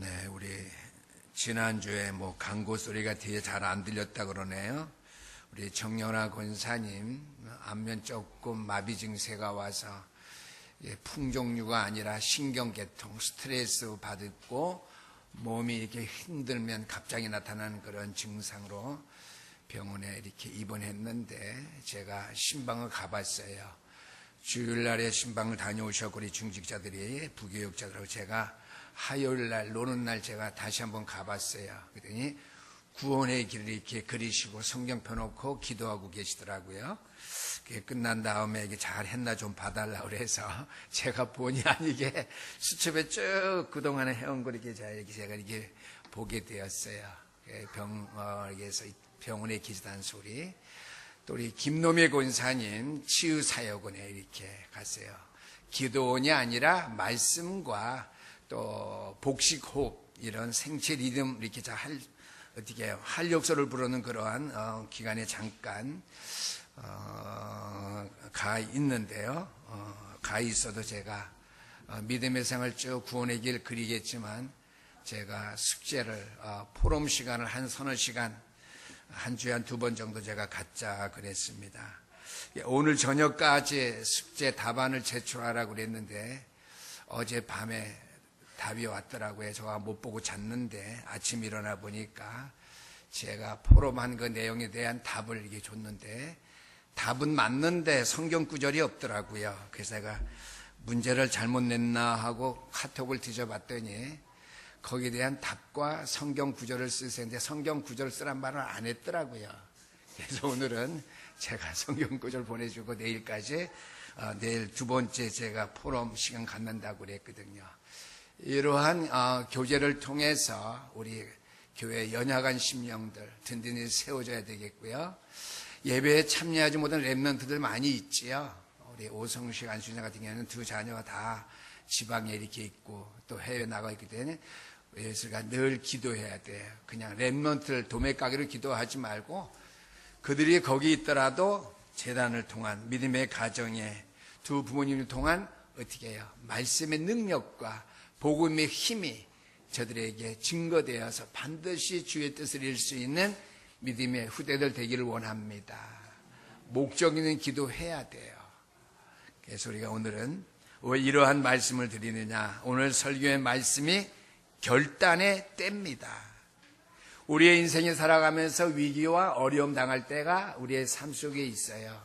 네, 우리 지난주에 광고 소리가 뒤에 잘 안 들렸다 그러네요. 우리 정연아 권사님 안면 조금 마비 증세가 와서 풍종류가 아니라 신경계통 스트레스 받고 몸이 이렇게 힘들면 갑자기 나타나는 그런 증상으로 병원에 이렇게 입원했는데 제가 신방을 가봤어요. 주일날에 신방을 다녀오셨고 우리 중직자들이 부교육자들하고 제가 화요일날 노는 날 제가 다시 한번 가봤어요. 그랬더니 구원의 길을 이렇게 그리시고 성경 펴놓고 기도하고 계시더라고요. 그게 끝난 다음에 이게 잘 했나 좀 봐달라고 그래서 제가 본의 아니게 수첩에 쭉 그동안에 해온 걸 이렇게 제가 이렇게 보게 되었어요. 병원에 계시다는 소리. 또 우리 김노매 권사님 치유사역원에 이렇게 갔어요. 기도원이 아니라 말씀과 또 복식호흡 이런 생체 리듬 이렇게 어떻게 활력소를 부르는 그러한 기간에 잠깐 가 있는데요. 가 있어도 제가 믿음의 생활 쭉 구원의 길 그리겠지만 제가 숙제를 포럼 시간을 한 서너 시간 한 주에 한 2번 정도 제가 갖자 그랬습니다. 오늘 저녁까지 숙제 답안을 제출하라고 그랬는데 어젯밤에 답이 왔더라고요. 제가 못 보고 잤는데 아침 일어나 보니까 제가 포럼한 그 내용에 대한 답을 이게 줬는데 답은 맞는데 성경 구절이 없더라고요. 그래서 제가 문제를 잘못 냈나 하고 카톡을 뒤져봤더니 거기에 대한 답과 성경 구절을 쓰세요. 성경 구절 쓰란 말을 안 했더라고요. 그래서 오늘은 제가 성경 구절 보내주고 내일까지 내일 2번째 제가 포럼 시간 갖는다고 그랬거든요. 이러한 교제를 통해서 우리 교회 연약한 심령들 든든히 세워져야 되겠고요. 예배에 참여하지 못한 랩런트들 많이 있지요. 우리 오성식 안수자 같은 경우는 2 자녀가 다 지방에 이렇게 있고 또 해외 나가 있기 때문에 예수가 늘 기도해야 돼요. 그냥 랩런트를 도매가기로 기도하지 말고 그들이 거기 있더라도 재단을 통한 믿음의 가정에 2 부모님을 통한 어떻게 해요? 말씀의 능력과 복음의 힘이 저들에게 증거되어서 반드시 주의 뜻을 이룰 수 있는 믿음의 후대들 되기를 원합니다. 목적 있는 기도해야 돼요. 그래서 우리가 오늘은 왜 이러한 말씀을 드리느냐. 오늘 설교의 말씀이 결단의 때입니다. 우리의 인생에 살아가면서 위기와 어려움 당할 때가 우리의 삶 속에 있어요.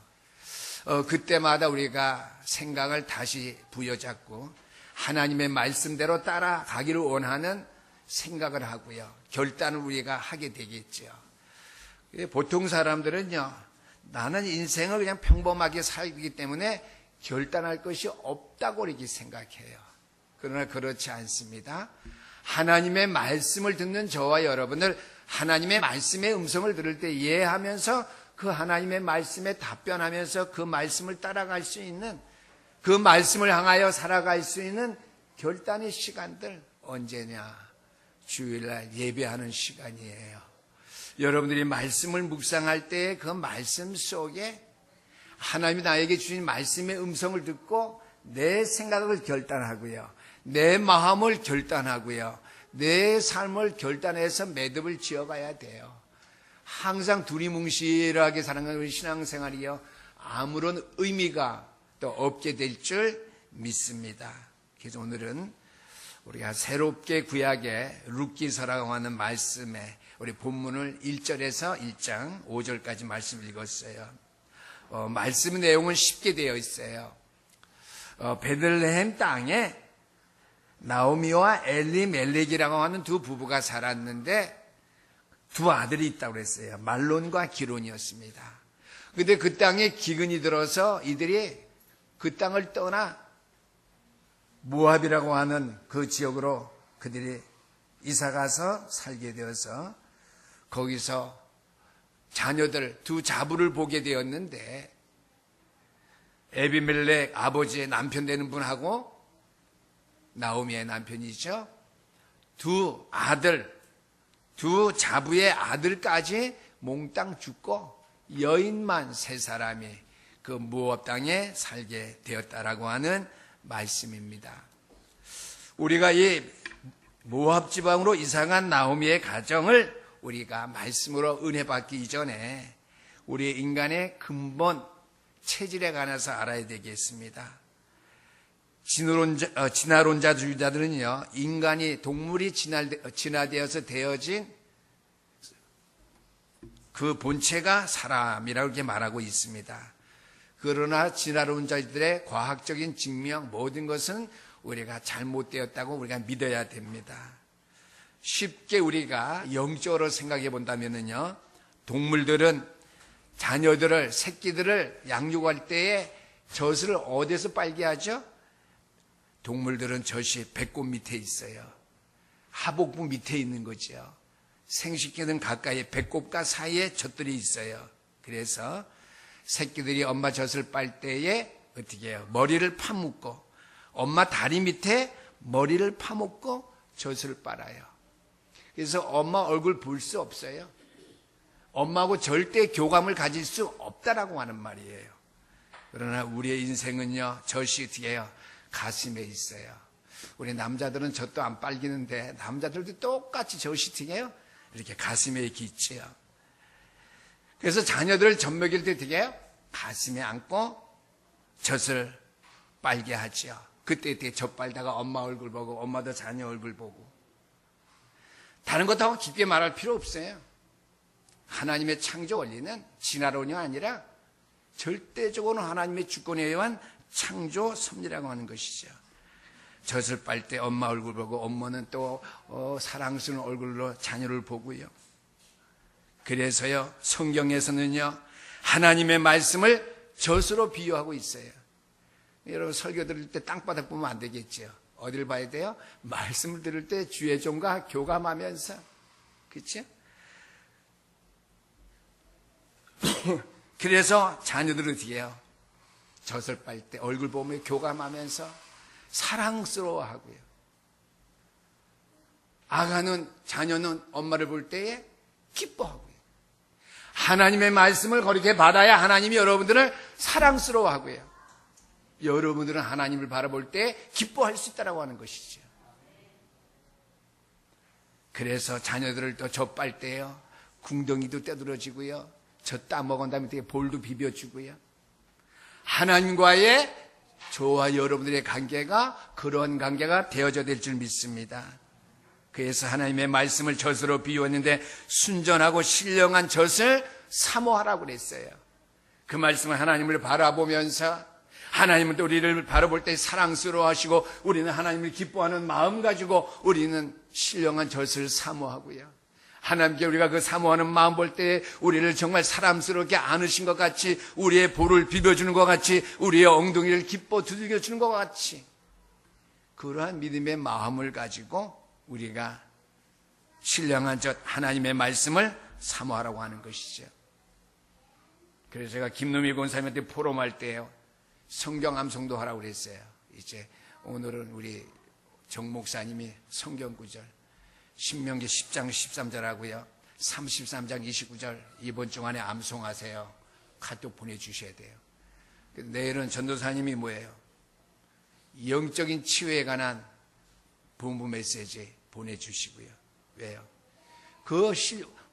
그때마다 우리가 생각을 다시 부여잡고 하나님의 말씀대로 따라가기를 원하는 생각을 하고요. 결단을 우리가 하게 되겠죠. 보통 사람들은요, 나는 인생을 그냥 평범하게 살기 때문에 결단할 것이 없다고 이렇게 생각해요. 그러나 그렇지 않습니다. 하나님의 말씀을 듣는 저와 여러분들, 하나님의 말씀의 음성을 들을 때 이해하면서 그 하나님의 말씀에 답변하면서 그 말씀을 따라갈 수 있는, 그 말씀을 향하여 살아갈 수 있는 결단의 시간들 언제냐? 주일날 예배하는 시간이에요. 여러분들이 말씀을 묵상할 때 그 말씀 속에 하나님이 나에게 주신 말씀의 음성을 듣고 내 생각을 결단하고요. 내 마음을 결단하고요. 내 삶을 결단해서 매듭을 지어가야 돼요. 항상 두리뭉실하게 살아가는 신앙생활이요. 아무런 의미가 또 없게 될 줄 믿습니다. 그래서 오늘은 우리가 새롭게 구약의 룻기서라고 하는 말씀에 우리 본문을 1절에서 1장 5절까지 말씀을 읽었어요. 말씀 내용은 쉽게 되어 있어요. 베들레헴 땅에 나오미와 엘리멜렉이라고 하는 2 부부가 살았는데 2 아들이 있다고 그랬어요. 말론과 기론이었습니다. 근데 그 땅에 기근이 들어서 이들이 그 땅을 떠나 모압이라고 하는 그 지역으로 그들이 이사가서 살게 되어서 거기서 자녀들 2 자부를 보게 되었는데 에비멜렉 아버지의 남편 되는 분하고 나오미의 남편이죠. 2 아들, 2 자부의 아들까지 몽땅 죽고 여인만 3사람이 그 모압 땅에 살게 되었다라고 하는 말씀입니다. 우리가 이 모압 지방으로 이사간 나오미의 가정을 우리가 말씀으로 은혜 받기 이전에 우리의 인간의 근본 체질에 관해서 알아야 되겠습니다. 진화론자주의자들은요, 인간이 동물이 진화되어서 되어진 그 본체가 사람이라고 이렇게 말하고 있습니다. 그러나 진화론자들의 과학적인 증명, 모든 것은 우리가 잘못되었다고 우리가 믿어야 됩니다. 쉽게 우리가 영적으로 생각해 본다면요, 동물들은 자녀들을, 새끼들을 양육할 때에 젖을 어디서 빨게 하죠? 동물들은 젖이 배꼽 밑에 있어요. 하복부 밑에 있는 거죠. 생식기는 가까이 배꼽과 사이에 젖들이 있어요. 그래서 새끼들이 엄마 젖을 빨 때에 어떻게 해요? 머리를 파묻고 엄마 다리 밑에 머리를 파묻고 젖을 빨아요. 그래서 엄마 얼굴 볼 수 없어요. 엄마하고 절대 교감을 가질 수 없다라고 하는 말이에요. 그러나 우리의 인생은요, 젖이 어떻게 해요? 가슴에 있어요. 우리 남자들은 젖도 안 빨기는데 남자들도 똑같이 젖이 어떻게 해요? 이렇게 가슴에 이렇게 있지요. 그래서 자녀들을 젖 먹일 때 어떻게 해요? 가슴에 안고 젖을 빨게 하죠. 그때 젖 빨다가 엄마 얼굴 보고 엄마도 자녀 얼굴 보고. 다른 것하고 깊게 말할 필요 없어요. 하나님의 창조 원리는 진화론이 아니라 절대적으로 하나님의 주권에 의한 창조 섭리라고 하는 것이죠. 젖을 빨 때 엄마 얼굴 보고 엄마는 또 사랑스러운 얼굴로 자녀를 보고요. 그래서요, 성경에서는요, 하나님의 말씀을 젖으로 비유하고 있어요. 여러분 설교 들을 때 땅바닥 보면 안 되겠죠. 어딜 봐야 돼요? 말씀을 들을 때 주의 종과 교감하면서. 그렇죠? 그래서 자녀들은 어떻게 해요? 젖을 빨 때 얼굴 보며 교감하면서 사랑스러워하고요. 아가는, 자녀는 엄마를 볼 때에 기뻐하고요. 하나님의 말씀을 거룩히 받아야 하나님이 여러분들을 사랑스러워하고요. 여러분들은 하나님을 바라볼 때 기뻐할 수 있다고 하는 것이죠. 그래서 자녀들을 또 젖 빨 때요, 궁덩이도 떼들어지고요, 젖 따먹은 다음에 되게 볼도 비벼주고요. 하나님과의 저와 여러분들의 관계가 그런 관계가 되어져 될 줄 믿습니다. 그래서 하나님의 말씀을 젖으로 비유했는데 순전하고 신령한 젖을 사모하라고 그랬어요. 그 말씀은 하나님을 바라보면서 하나님은 또 우리를 바라볼 때 사랑스러워하시고 우리는 하나님을 기뻐하는 마음 가지고 우리는 신령한 젖을 사모하고요. 하나님께 우리가 그 사모하는 마음 볼 때 우리를 정말 사람스럽게 안으신 것 같이, 우리의 볼을 비벼주는 것 같이, 우리의 엉덩이를 기뻐 두들겨주는 것 같이, 그러한 믿음의 마음을 가지고 우리가 신령한 젖 하나님의 말씀을 사모하라고 하는 것이죠. 그래서 제가 김노미 권사님한테 포럼할 때요, 성경 암송도 하라고 그랬어요. 이제 오늘은 우리 정 목사님이 성경 구절 신명기 10장 13절 하고요, 33장 29절 이번 주 안에 암송하세요. 카톡 보내주셔야 돼요. 내일은 전도사님이 뭐예요? 영적인 치유에 관한 본부 메시지 보내주시고요. 왜요?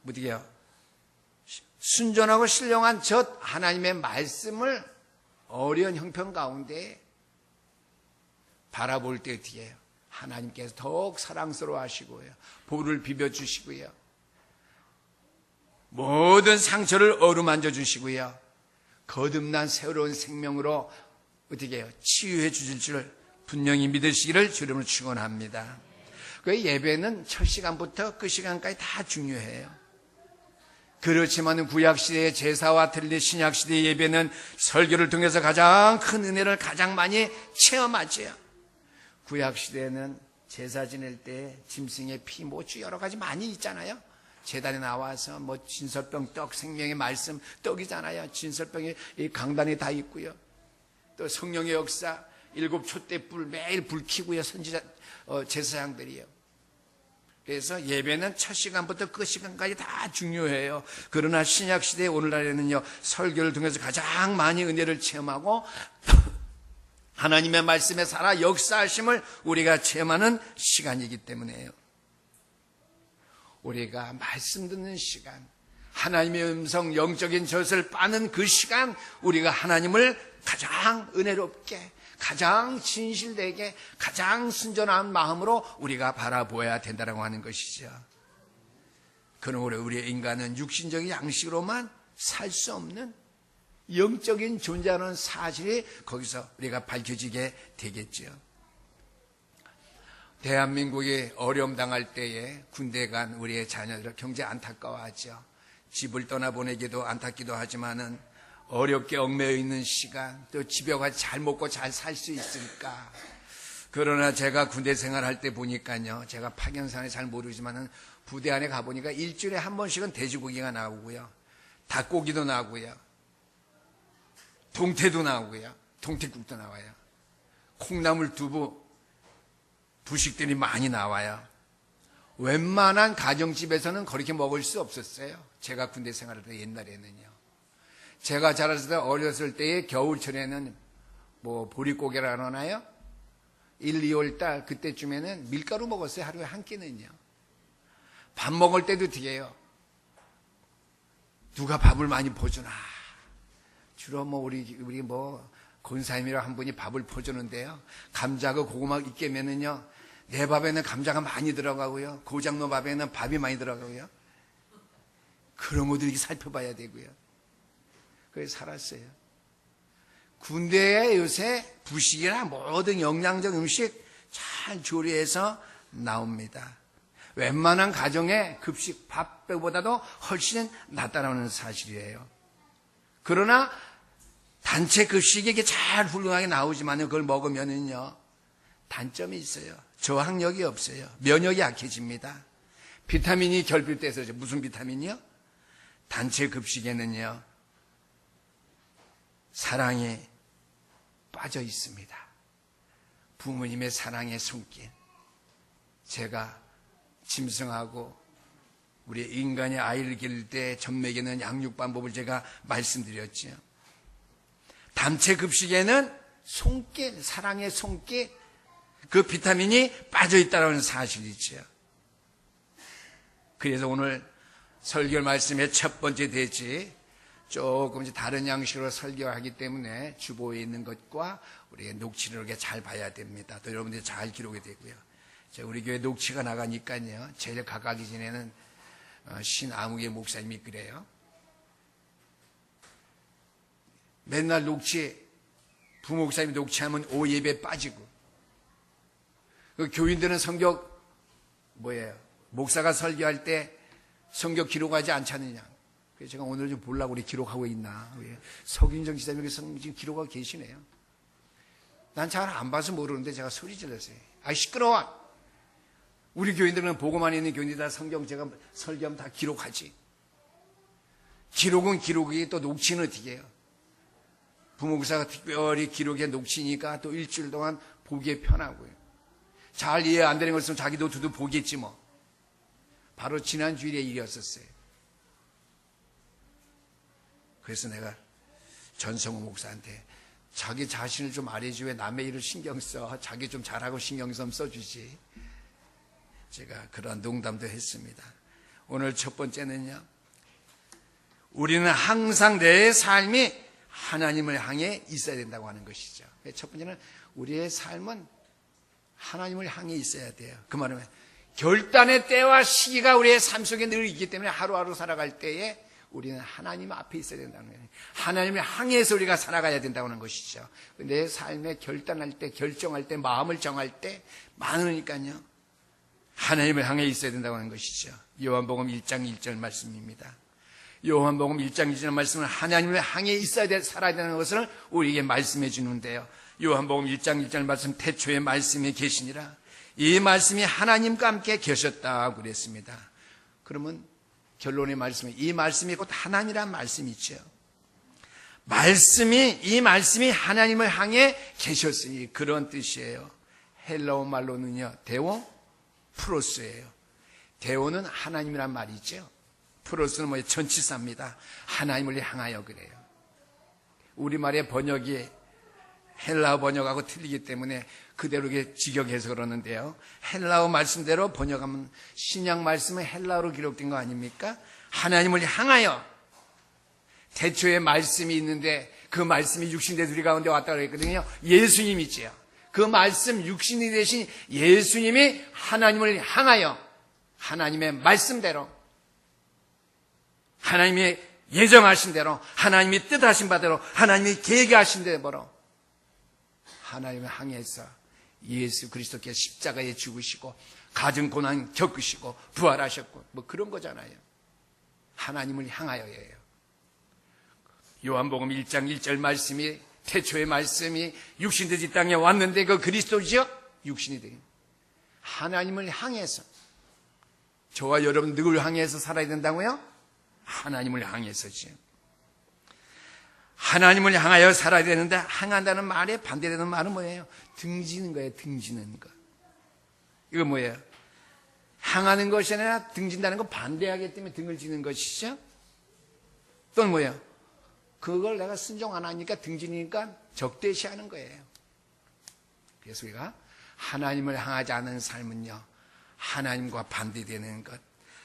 어떻게요? 순전하고 신령한 젖 하나님의 말씀을 어려운 형편 가운데 바라볼 때 어떻게 해요? 하나님께서 더욱 사랑스러워 하시고요, 볼을 비벼주시고요, 모든 상처를 어루만져 주시고요, 거듭난 새로운 생명으로 어떻게 해요? 치유해 주실 줄 분명히 믿으시기를 주름으로 축원합니다. 그 예배는 첫 시간부터 끝 시간까지 다 중요해요. 그렇지만 구약시대의 제사와 틀린 신약시대의 예배는 설교를 통해서 가장 큰 은혜를 가장 많이 체험하죠. 구약시대에는 제사 지낼 때 짐승의 피, 모주 여러 가지 많이 있잖아요. 제단에 나와서 진설병, 떡, 생명의 말씀, 떡이잖아요. 진설병이 이 강단에 다 있고요. 또 성령의 역사, 7 촛대불 매일 불 켜고요, 선지자, 제사장들이요. 그래서 예배는 첫 시간부터 끝 시간까지 다 중요해요. 그러나 신약시대 오늘날에는요, 설교를 통해서 가장 많이 은혜를 체험하고 하나님의 말씀에 살아 역사하심을 우리가 체험하는 시간이기 때문에요. 우리가 말씀 듣는 시간, 하나님의 음성, 영적인 젖을 빠는 그 시간, 우리가 하나님을 가장 은혜롭게, 가장 진실되게, 가장 순전한 마음으로 우리가 바라보아야 된다고 하는 것이죠. 그러므로 우리의 인간은 육신적인 양식으로만 살 수 없는 영적인 존재하는 사실이 거기서 우리가 밝혀지게 되겠죠. 대한민국이 어려움 당할 때에 군대 간 우리의 자녀들 경제 안타까워하죠. 집을 떠나보내기도 안타깝기도 하지만은 어렵게 얽매여 있는 시간, 또 집에 가서 잘 먹고 잘 살 수 있을까? 그러나 제가 군대 생활할 때 보니까요, 제가 파견산에 잘 모르지만은 부대 안에 가보니까 일주일에 한 번씩은 돼지고기가 나오고요, 닭고기도 나오고요, 동태도 나오고요, 동태국도 나와요, 콩나물 두부, 부식들이 많이 나와요. 웬만한 가정집에서는 그렇게 먹을 수 없었어요. 제가 군대 생활할 때 옛날에는요. 제가 자랐을 때 어렸을 때의 겨울철에는 뭐 보릿고개라 하나요? 1, 2월 달 그때쯤에는 밀가루 먹었어요. 하루에 한 끼는요. 밥 먹을 때도 뒤에요. 누가 밥을 많이 퍼주나. 주로 뭐 우리 뭐 권사님이라 한 분이 밥을 퍼주는데요. 감자하고 고구마 익게면은요, 내 밥에는 감자가 많이 들어가고요, 고장로 밥에는 밥이 많이 들어가고요. 그런 것들 이렇게 살펴봐야 되고요. 그래서 살았어요. 군대에 요새 부식이나 모든 영양적 음식 잘 조리해서 나옵니다. 웬만한 가정의 급식 밥보다도 훨씬 낫다는 사실이에요. 그러나 단체 급식이 이게 잘 훌륭하게 나오지만 그걸 먹으면은요, 단점이 있어요. 저항력이 없어요. 면역이 약해집니다. 비타민이 결핍돼서. 무슨 비타민이요? 단체 급식에는요, 사랑이 빠져 있습니다. 부모님의 사랑의 손길. 제가 짐승하고 우리 인간이 아이를 기를 때 젖먹이는 양육 방법을 제가 말씀드렸죠. 단체 급식에는 손길, 사랑의 손길, 그 비타민이 빠져 있다는 사실이죠. 그래서 오늘 설교 말씀의 첫 번째 대지, 조금 다른 양식으로 설교하기 때문에 주보에 있는 것과 우리가 녹취를 이렇게 잘 봐야 됩니다. 또 여러분들이 잘 기록이 되고요. 우리 교회 녹취가 나가니까요, 제일 가까이 지내는 신아무개 목사님이 그래요. 맨날 부목사님이 녹취하면 오예배 빠지고, 그 교인들은 성격, 목사가 설교할 때 성격 기록하지 않잖느냐. 그래서 제가 오늘 좀 보려고 우리 기록하고 있나. 석윤정 지사님이 지금 기록하고 계시네요. 난 잘 안 봐서 모르는데 제가 소리 질렀어요. 아, 시끄러워! 우리 교인들은 보고만 있는 교인들이 다 성경 제가 설교하면 다 기록하지. 기록은 기록이 또 녹취는 어떻게 해요? 부목사가 특별히 기록에 녹취니까 또 일주일 동안 보기에 편하고요. 잘 이해 안 되는 것은 자기도 두두 보겠지 뭐. 바로 지난 주일의 일이었었어요. 그래서 내가 전성호 목사한테 자기 자신을 좀 알아야지 왜 남의 일을 신경 써. 자기 좀 잘하고 신경 좀 써주지. 제가 그런 농담도 했습니다. 오늘 첫 번째는요, 우리는 항상 내 삶이 하나님을 향해 있어야 된다고 하는 것이죠. 첫 번째는 우리의 삶은 하나님을 향해 있어야 돼요. 그 말은 결단의 때와 시기가 우리의 삶 속에 늘 있기 때문에 하루하루 살아갈 때에 우리는 하나님 앞에 있어야 된다는 거예요. 하나님을 향해서 우리가 살아가야 된다고 하는 것이죠. 내 삶에 결단할 때, 결정할 때, 마음을 정할 때 많으니까요, 하나님을 향해 있어야 된다고 하는 것이죠. 요한복음 1장 1절 말씀입니다. 요한복음 1장 1절 말씀은 하나님을 향해 있어야 돼, 살아야 되는 것을 우리에게 말씀해 주는데요. 요한복음 1장 1절 말씀, 태초에 말씀이 계시니라. 이 말씀이 하나님과 함께 계셨다고 그랬습니다. 그러면 결론의 말씀은 이 말씀이 곧 하나님이란 말씀이죠. 이 말씀이 하나님을 향해 계셨으니 그런 뜻이에요. 헬라어 말로는요, 데오 프로스예요. 데오는 하나님이란 말이죠. 프로스는 전치사입니다. 하나님을 향하여 그래요. 우리말의 번역이 헬라어 번역하고 틀리기 때문에 그대로 직역해서 그러는데요. 헬라어 말씀대로 번역하면 신약 말씀은 헬라어로 기록된 거 아닙니까? 하나님을 향하여 태초에 말씀이 있는데 그 말씀이 육신된 우리 가운데 왔다고 그랬거든요. 예수님이지요. 그 말씀 육신이 되신 예수님이 하나님을 향하여 하나님의 말씀대로 하나님이 예정하신 대로 하나님이 뜻하신 바대로 하나님이 계획하신 대로 하나님을 향해서 예수 그리스도께서 십자가에 죽으시고 가진 고난 겪으시고 부활하셨고 뭐 그런 거잖아요. 하나님을 향하여예요. 요한복음 1장 1절 말씀이 태초의 말씀이 육신되지 땅에 왔는데 그 그리스도지요? 육신이 되긴 하나님을 향해서 저와 여러분 누굴 향해서 살아야 된다고요? 하나님을 향해서지요. 하나님을 향하여 살아야 되는데 향한다는 말에 반대되는 말은 뭐예요? 등지는 거예요. 등지는 거. 이거 뭐예요? 향하는 것이 아니라 등진다는 거 반대하기 때문에 등을 지는 것이죠. 또는 뭐예요? 그걸 내가 순종 안 하니까 등지니까 적대시하는 거예요. 그래서 우리가 하나님을 향하지 않은 삶은요, 하나님과 반대되는 것,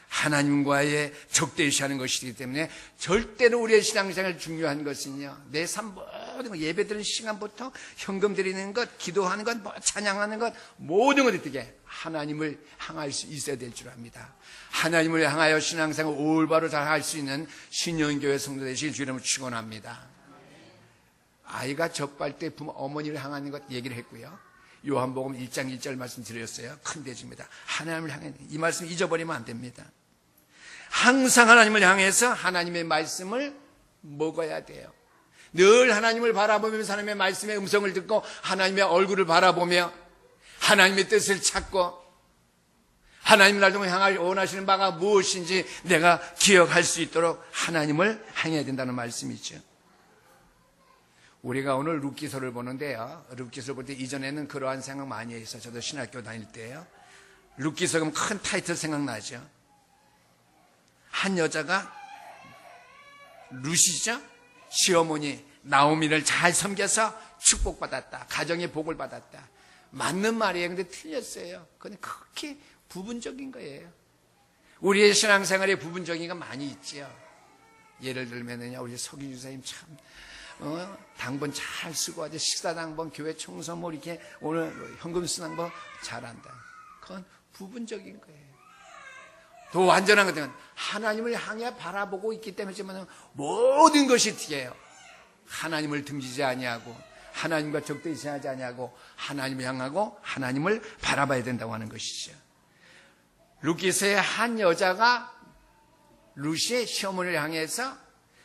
하나님과의 적대시하는 것이기 때문에 절대로 우리의 신앙생활 중요한 것은요, 내 삶 모든 것, 예배 드리는 시간부터 현금 드리는 것, 기도하는 것, 찬양하는 것, 모든 것이 어떻게 하나님을 향할 수 있어야 될 줄 압니다. 하나님을 향하여 신앙생활 올바로 잘 할 수 있는 신영교회 성도 되시길 주 이름으로 축원합니다. 아이가 접할 때 부모, 어머니를 향하는 것 얘기를 했고요. 요한복음 1장 1절 말씀 드렸어요. 큰 대지입니다. 하나님을 향해 이 말씀 잊어버리면 안 됩니다. 항상 하나님을 향해서 하나님의 말씀을 먹어야 돼요. 늘 하나님을 바라보면서 하나님의 말씀의 음성을 듣고 하나님의 얼굴을 바라보며 하나님의 뜻을 찾고 하나님 날 동안 향할 원하시는 바가 무엇인지 내가 기억할 수 있도록 하나님을 향해야 된다는 말씀이죠. 우리가 오늘 룻기서를 보는데요. 룻기서를 볼 때 이전에는 그러한 생각 많이 했어요. 저도 신학교 다닐 때요. 룻기서 그럼 큰 타이틀 생각나죠. 한 여자가 룻이죠. 시어머니 나오미를 잘 섬겨서 축복받았다. 가정의 복을 받았다. 맞는 말이에요. 근데 틀렸어요. 그건 그렇게 부분적인 거예요. 우리의 신앙생활에 부분적인 거 많이 있죠. 예를 들면은요, 우리 서기 주사님 참 당번 잘 쓰고 하죠. 식사 당번, 교회 청소 뭐 이렇게 오늘 현금 쓰는 거 잘한다. 그건 부분적인 거예요. 더 완전한 것은 하나님을 향해 바라보고 있기 때문이지만 모든 것이 뒤에요. 하나님을 등지지 아니하고 하나님과 적대시하지 아니하고 하나님을 향하고 하나님을 바라봐야 된다고 하는 것이죠. 룻기서의 한 여자가 룻의 시어머니를 향해서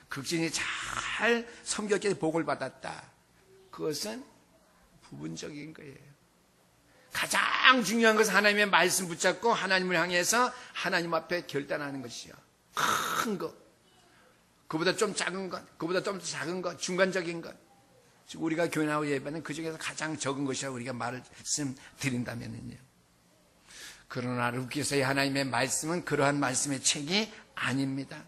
극진히 잘 섬겼기에 복을 받았다. 그것은 부분적인 거예요. 가장 중요한 것은 하나님의 말씀 붙잡고 하나님을 향해서 하나님 앞에 결단하는 것이요. 큰 것, 그보다 좀 작은 것, 그보다 좀 작은 것, 중간적인 것. 우리가 교회 나오고 예배는 그 중에서 가장 적은 것이라고 우리가 말씀드린다면요. 그러나 룻기서의 하나님의 말씀은 그러한 말씀의 책이 아닙니다.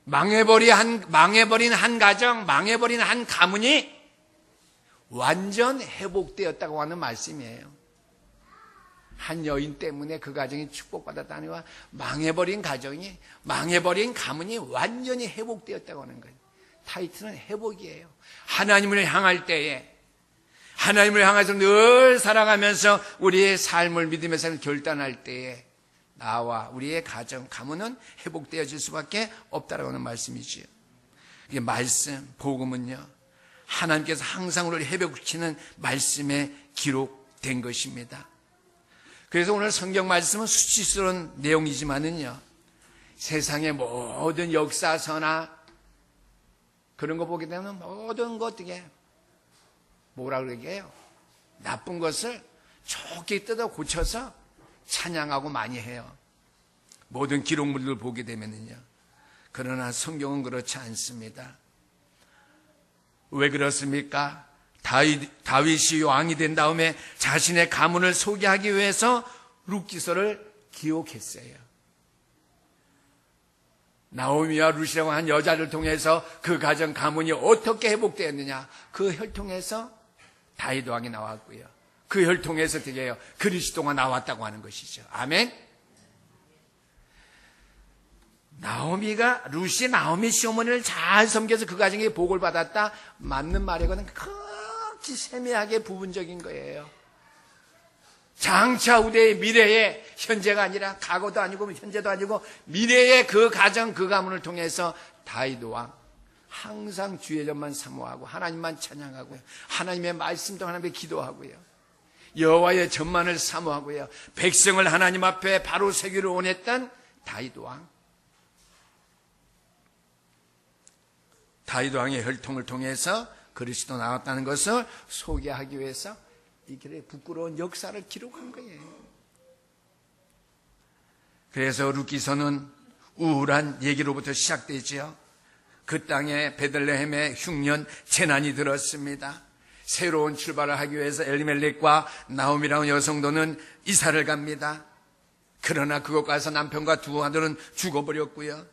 망해버린 한 가정, 망해버린 한 가문이 완전 회복되었다고 하는 말씀이에요. 한 여인 때문에 그 가정이 축복받았다니와 망해버린 가정이, 망해버린 가문이 완전히 회복되었다고 하는 거예요. 타이틀은 회복이에요. 하나님을 향할 때에, 하나님을 향해서 늘 살아가면서 우리의 삶을 믿음의 삶을 결단할 때에 나와 우리의 가정, 가문은 회복되어질 수밖에 없다라고 하는 말씀이지요. 이게 말씀, 복음은요, 하나님께서 항상 우리를 회복시키는 말씀에 기록된 것입니다. 그래서 오늘 성경 말씀은 수치스러운 내용이지만은요, 세상의 모든 역사서나 그런 거 보게 되면 모든 것 어떻게 뭐라 그러게요? 나쁜 것을 좋게 뜯어 고쳐서 찬양하고 많이 해요. 모든 기록물을 보게 되면은요. 그러나 성경은 그렇지 않습니다. 왜 그렇습니까? 다윗이 왕이 된 다음에 자신의 가문을 소개하기 위해서 룻기서를 기록했어요. 나오미와 룻이라고 한 여자를 통해서 그 가정 가문이 어떻게 회복되었느냐, 그 혈통에서 다윗 왕이 나왔고요, 그 혈통에서 어떻게 해요? 그리스도가 나왔다고 하는 것이죠. 아멘. 룻이 나오미 시어머니를 잘 섬겨서 그 가정에 복을 받았다, 맞는 말이거든. 극히 세밀하게 부분적인 거예요. 장차 후대의 미래의, 현재가 아니라 과거도 아니고 현재도 아니고 미래의 그 가정 그 가문을 통해서 다윗 왕 항상 주의 전만 사모하고 하나님만 찬양하고요, 하나님의 말씀도 하나님께 기도하고요, 여호와의 전만을 사모하고요, 백성을 하나님 앞에 바로 세기를 원했던 다윗 왕. 다윗 왕의 혈통을 통해서 그리스도 나왔다는 것을 소개하기 위해서 이 길에 부끄러운 역사를 기록한 거예요. 그래서 룻기서는 우울한 얘기로부터 시작되지요. 그 땅에 베들레헴에 흉년 재난이 들었습니다. 새로운 출발을 하기 위해서 엘리멜렉과 나오미라는 여성도는 이사를 갑니다. 그러나 그곳 가서 남편과 두 아들은 죽어버렸고요,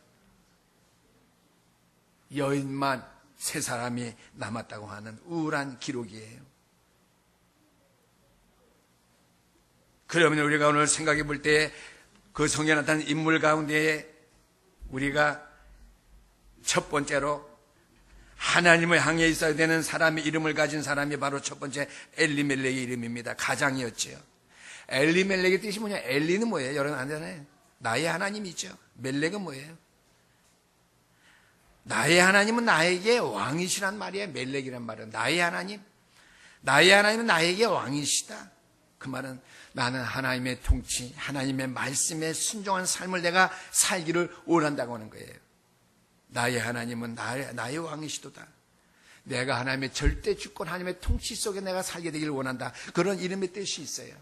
여인만 세 사람이 남았다고 하는 우울한 기록이에요. 그러면 우리가 오늘 생각해 볼 때 그 성경에 나타난 인물 가운데에 우리가 첫 번째로 하나님을 향해 있어야 되는 사람의 이름을 가진 사람이 바로 첫 번째 엘리멜렉의 이름입니다. 가장이었지요. 엘리멜렉의 뜻이 뭐냐? 엘리는 뭐예요? 여러분 아잖아요. 나의 하나님이죠. 멜렉은 뭐예요? 나의 하나님은 나에게 왕이시란 말이에요. 멜렉이란 말은 나의 하나님. 나의 하나님은 나에게 왕이시다. 그 말은 나는 하나님의 통치, 하나님의 말씀에 순종한 삶을 내가 살기를 원한다고 하는 거예요. 나의 하나님은 나의 왕이시도다. 내가 하나님의 절대 주권, 하나님의 통치 속에 내가 살게 되기를 원한다. 그런 이름의 뜻이 있어요.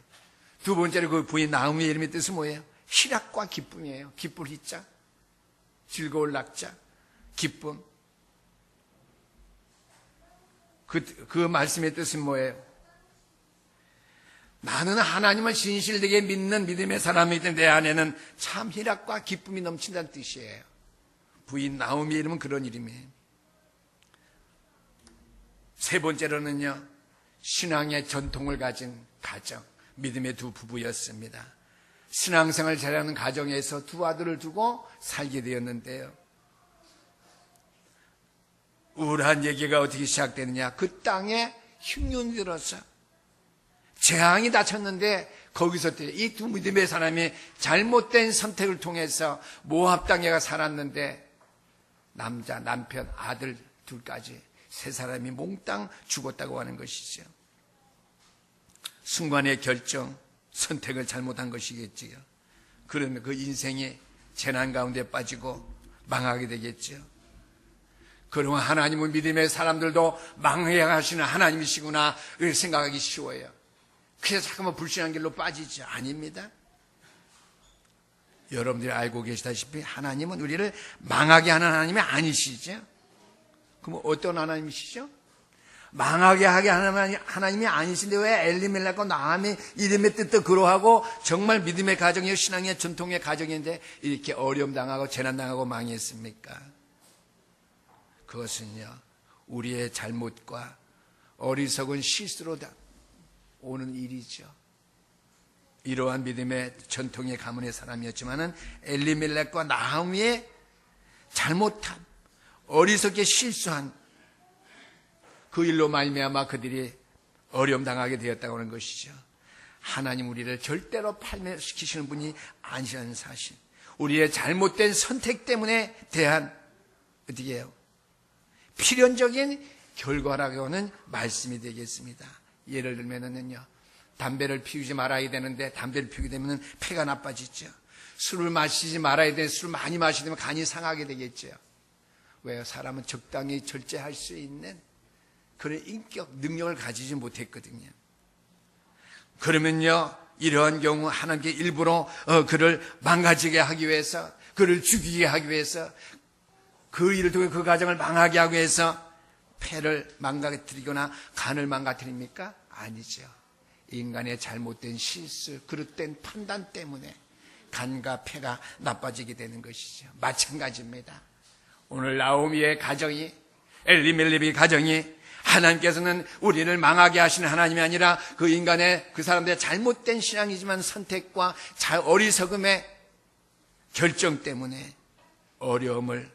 두 번째로 그 부인 나오미의 이름의 뜻은 뭐예요? 희락과 기쁨이에요. 기쁠 희자, 즐거울 낙자, 기쁨. 그 말씀의 뜻은 뭐예요? 나는 하나님을 진실되게 믿는 믿음의 사람이기 때문에 내 안에는 참 희락과 기쁨이 넘친다는 뜻이에요. 부인 나오미의 이름은 그런 이름이에요. 세 번째로는요, 신앙의 전통을 가진 가정, 믿음의 두 부부였습니다. 신앙생활을 잘하는 가정에서 두 아들을 두고 살게 되었는데요, 우울한 얘기가 어떻게 시작되느냐, 그 땅에 흉년이 들어서 재앙이 닥쳤는데 거기서 이 두 믿음의 사람이 잘못된 선택을 통해서 모압 땅에가 살았는데 남자, 남편, 아들 둘까지 세 사람이 몽땅 죽었다고 하는 것이죠. 순간의 결정, 선택을 잘못한 것이겠지요. 그러면 그 인생이 재난 가운데 빠지고 망하게 되겠죠. 그러면 하나님은 믿음의 사람들도 망하게 하시는 하나님이시구나 이렇게 생각하기 쉬워요. 그래서 잠깐만 불신한 길로 빠지지. 아닙니다. 여러분들이 알고 계시다시피 하나님은 우리를 망하게 하는 하나님이 아니시죠. 그럼 어떤 하나님이시죠? 망하게 하게 하는 하나님이 아니신데 왜 엘리멜렉과 나오미 이름의 뜻도 그러하고 정말 믿음의 가정이요 신앙의 전통의 가정인데 이렇게 어려움 당하고 재난 당하고 망했습니까? 그것은요, 우리의 잘못과 어리석은 실수로 오는 일이죠. 이러한 믿음의 전통의 가문의 사람이었지만은 엘리멜렉과 나오미의 잘못한, 어리석게 실수한 그 일로 말미암아 그들이 어려움 당하게 되었다고 하는 것이죠. 하나님 우리를 절대로 팔매시키시는 분이 아니라는 사실, 우리의 잘못된 선택 때문에 대한 어떻게 해요? 필연적인 결과라고는 말씀이 되겠습니다. 예를 들면은요, 담배를 피우지 말아야 되는데 담배를 피우게 되면 폐가 나빠지죠. 술을 마시지 말아야 되는데 술을 많이 마시게 되면 간이 상하게 되겠죠. 왜요? 사람은 적당히 절제할 수 있는 그런 인격, 능력을 가지지 못했거든요. 그러면요, 이러한 경우 하나님께 일부러 그를 망가지게 하기 위해서, 그를 죽이게 하기 위해서, 그 일을 통해 그 가정을 망하게 하기 위해서 폐를 망가뜨리거나 간을 망가뜨립니까? 아니죠. 인간의 잘못된 실수, 그릇된 판단 때문에 간과 폐가 나빠지게 되는 것이죠. 마찬가지입니다. 오늘 나오미의 가정이, 엘리멜립의 가정이, 하나님께서는 우리를 망하게 하시는 하나님이 아니라 그 인간의, 그 사람들의 잘못된 신앙이지만 선택과 어리석음의 결정 때문에 어려움을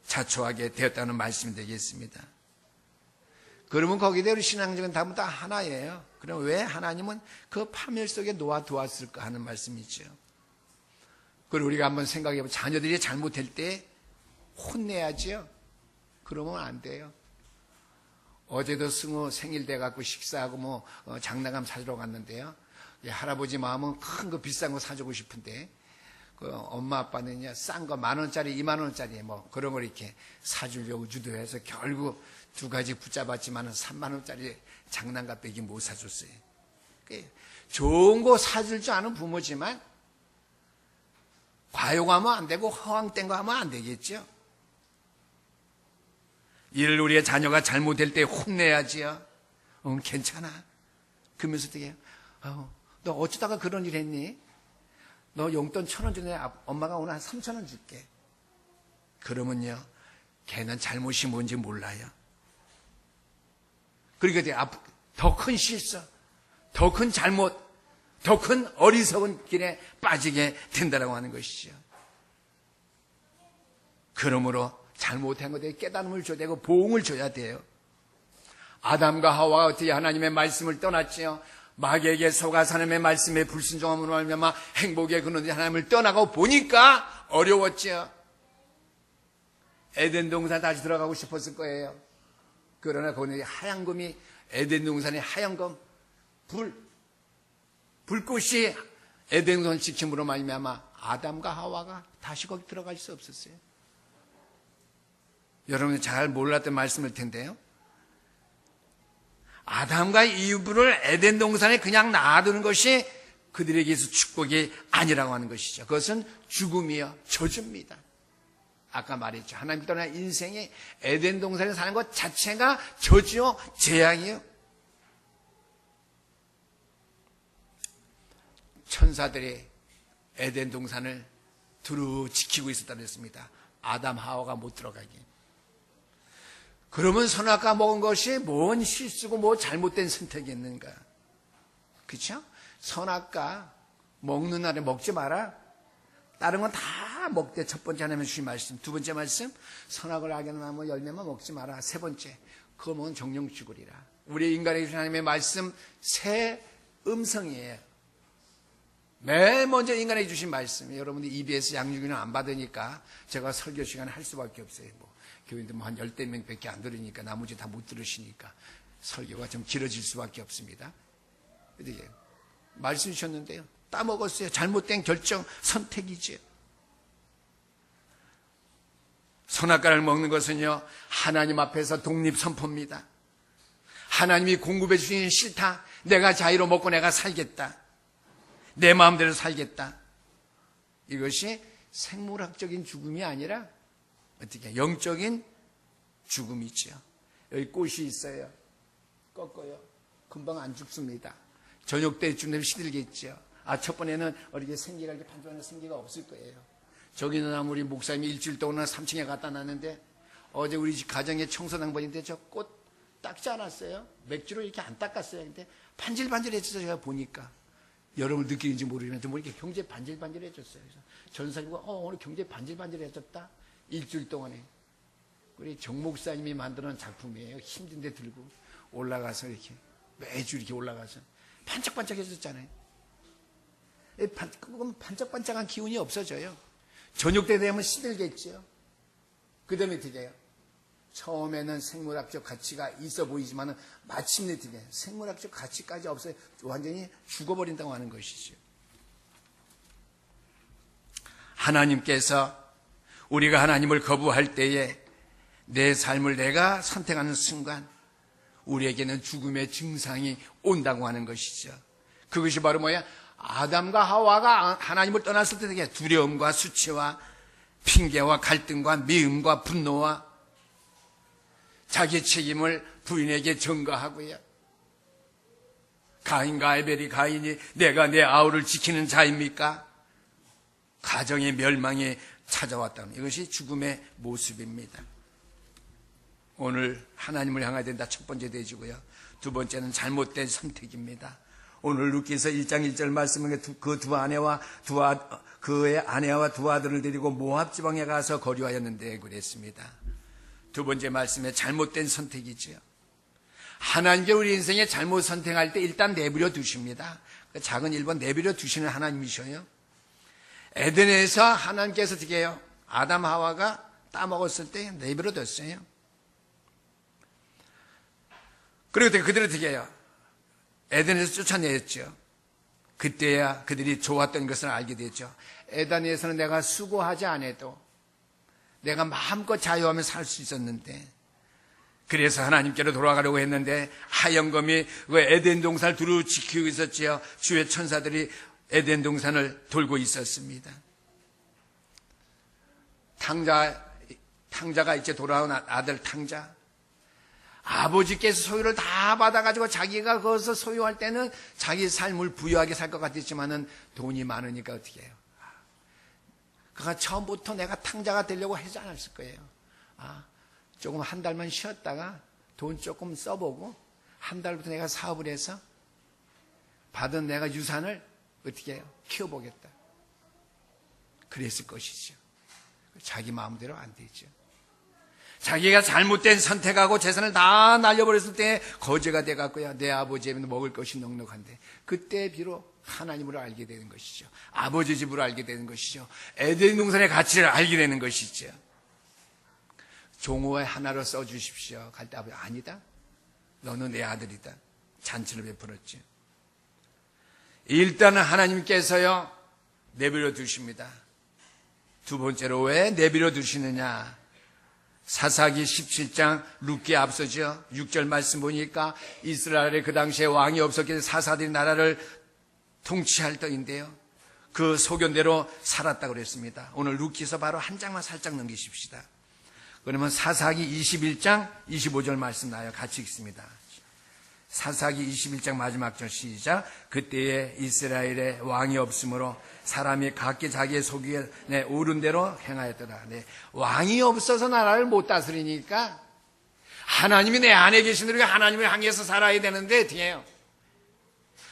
자초하게 되었다는 말씀이 되겠습니다. 그러면 거기대로 신앙적인 답은 다 하나예요. 그럼 왜 하나님은 그 파멸 속에 놓아두었을까 하는 말씀이죠. 그리고 우리가 한번 생각해보면 자녀들이 잘못할 때 혼내야지요. 그러면 안 돼요. 어제도 승우 생일 돼갖고 식사하고 장난감 사주러 갔는데요. 할아버지 마음은 큰 거 비싼 거 사주고 싶은데 그 엄마 아빠는요 싼 거 10,000원짜리 20,000원짜리 그런 걸 이렇게 사주려고 주도해서 결국 두 가지 붙잡았지만 30,000원짜리 장난감밖에 못 사줬어요. 좋은 거 사줄 줄 아는 부모지만 과용하면 안 되고 허황된 거 하면 안 되겠죠. 이를 우리의 자녀가 잘못될 때 혼내야지요. 괜찮아. 그러면서 어떻게 해요? 너 어쩌다가 그런 일 했니? 너 용돈 1,000원 주네. 엄마가 오늘 한 3,000원 줄게. 그러면요, 걔는 잘못이 뭔지 몰라요. 그러니까 더 큰 실수, 더 큰 잘못, 더 큰 어리석은 길에 빠지게 된다라고 하는 것이죠. 그러므로 잘못한 것에 대해 깨달음을 줘야 되고 보응을 줘야 돼요. 아담과 하와가 어떻게 하나님의 말씀을 떠났지요? 마귀에게 속아 하나님의 말씀에 불순종함으로 말미암아 행복의 근원이 하나님을 떠나고 보니까 어려웠지요. 에덴 동산 다시 들어가고 싶었을 거예요. 그러나 거기 하얀 금이, 에덴 동산의 하얀 금, 불꽃이 에덴 동산 지킴으로 말미암아 아담과 하와가 다시 거기 들어갈 수 없었어요. 여러분이 잘 몰랐던 말씀일 텐데요. 아담과 이브를 에덴 동산에 그냥 놔두는 것이 그들에게서 축복이 아니라고 하는 것이죠. 그것은 죽음이요, 저주입니다. 아까 말했죠. 하나님 떠나 인생이 에덴 동산에 사는 것 자체가 저주요, 재앙이요. 천사들이 에덴 동산을 두루 지키고 있었다고 했습니다. 아담, 하와가 못 들어가게. 그러면 선악과 먹은 것이 뭔 실수고 뭐 잘못된 선택이었는가? 그렇죠? 선악과 먹는 날에 먹지 마라. 다른 건 다 먹되 첫 번째 하나님 주신 말씀, 두 번째 말씀 선악을 알게 하는 열매만 먹지 마라. 세 번째 그거 먹으면 정령 죽으리라. 우리 인간에게 주신 하나님의 말씀 새 음성이에요. 맨 먼저 인간에게 주신 말씀. 여러분들 EBS 양육위는 안 받으니까 제가 설교 시간을 할 수밖에 없어요. 교인들 한 10대 명밖에 안 들으니까 나머지 다 못 들으시니까 설교가 좀 길어질 수밖에 없습니다. 말씀 주셨는데요. 따먹었어요. 잘못된 결정, 선택이지요. 선악과를 먹는 것은요, 하나님 앞에서 독립선포입니다. 하나님이 공급해 주시는 싫다. 내가 자유로 먹고 내가 살겠다. 내 마음대로 살겠다. 이것이 생물학적인 죽음이 아니라 어떻게 영적인 죽음이죠. 여기 꽃이 있어요. 꺾어요. 금방 안 죽습니다. 저녁 때쯤 되면 시들겠죠. 첫 번에는 어떻게 생기가 이렇게 반짝하는 생기가 없을 거예요. 저기는 우리 목사님이 일주일 동안 3층에 갖다 놨는데 어제 우리 집 가정에 청소당번인데 저 꽃 닦지 않았어요. 맥주로 이렇게 안 닦았어요. 근데 반질반질해져서 제가 보니까 여러분 느끼는지 모르겠는데 뭐 이렇게 경제 반질반질해졌어요. 그래서 전사님과 오늘 경제 반질반질해졌다. 일주일 동안에. 우리 정 목사님이 만드는 작품이에요. 힘든데 들고 올라가서 이렇게 매주 이렇게 올라가서 반짝반짝해졌잖아요. 그건 반짝반짝한 기운이 없어져요. 저녁 때 되면 시들겠죠. 그 다음에 어떻게 해요? 처음에는 생물학적 가치가 있어 보이지만 마침내 어떻게 해요? 생물학적 가치까지 없어요. 완전히 죽어버린다고 하는 것이죠. 하나님께서 우리가 하나님을 거부할 때에 내 삶을 내가 선택하는 순간 우리에게는 죽음의 증상이 온다고 하는 것이죠. 그것이 바로 뭐야? 아담과 하와가 하나님을 떠났을 때 되게 두려움과 수치와 핑계와 갈등과 미움과 분노와 자기 책임을 부인에게 전가하고요. 가인과 아벨이 가인이 내가 내 아우를 지키는 자입니까? 가정의 멸망이 찾아왔다는 이것이 죽음의 모습입니다. 오늘 하나님을 향해야 된다. 첫 번째 대지고요. 두 번째는 잘못된 선택입니다. 오늘 루키서 1장 1절 말씀은 그 두 아내와 그의 아내와 두 아들을 데리고 모압 지방에 가서 거류하였는데 그랬습니다. 두 번째 말씀에 잘못된 선택이지요. 하나님께 우리 인생에 잘못 선택할 때 일단 내버려 두십니다. 작은 1번 내버려 두시는 하나님이셔요. 에덴에서 하나님께서 어떻게 해요? 아담 하와가 따먹었을 때 내버려 뒀어요. 그리고 그들을 어떻게 해요? 에덴에서 쫓아냈죠. 그때야 그들이 좋았던 것을 알게 됐죠. 에덴에서는 내가 수고하지 않아도 내가 마음껏 자유하며 살 수 있었는데, 그래서 하나님께로 돌아가려고 했는데 하영검이 그 에덴 동산을 두루 지키고 있었지요. 주의 천사들이 에덴 동산을 돌고 있었습니다. 탕자가 이제 돌아온 아들 탕자, 아버지께서 소유를 다 받아가지고 자기가 그것을 소유할 때는 자기 삶을 부유하게 살 것 같았지만은 돈이 많으니까 어떻게 해요? 그가 처음부터 내가 탕자가 되려고 하지 않았을 거예요. 조금 한 달만 쉬었다가 돈 조금 써보고 한 달부터 내가 사업을 해서 받은 내가 유산을 어떻게 해요? 키워보겠다. 그랬을 것이죠. 자기 마음대로 안 되죠. 자기가 잘못된 선택하고 재산을 다 날려버렸을 때 거지가 돼갖고요, 내 아버지에는 먹을 것이 넉넉한데, 그때 비록 하나님을 알게 되는 것이죠. 아버지 집을 알게 되는 것이죠. 에덴 동산의 가치를 알게 되는 것이죠. 종호의 하나로 써주십시오. 갈 때 아버지, 아니다. 너는 내 아들이다. 잔치를 베풀었죠. 일단은 하나님께서요, 내버려 두십니다. 두 번째로 왜 내버려 두시느냐? 사사기 17장 룻기에 앞서죠. 6절 말씀 보니까 이스라엘에 그 당시에 왕이 없었기 때문에 사사들이 나라를 통치할 때인데요, 그 소견대로 살았다고 그랬습니다. 오늘 룻기서 바로 한 장만 살짝 넘기십시다. 그러면 사사기 21장 25절 말씀 나요. 같이 읽습니다. 사사기 21장 마지막 절 시작. 그때에 이스라엘에 왕이 없으므로 사람이 각기 자기의 소견에 오른 대로 행하였더라. 네. 왕이 없어서 나라를 못 다스리니까 하나님이 내 안에 계신 우리가 하나님을 향해서 살아야 되는데 어떻게 해요?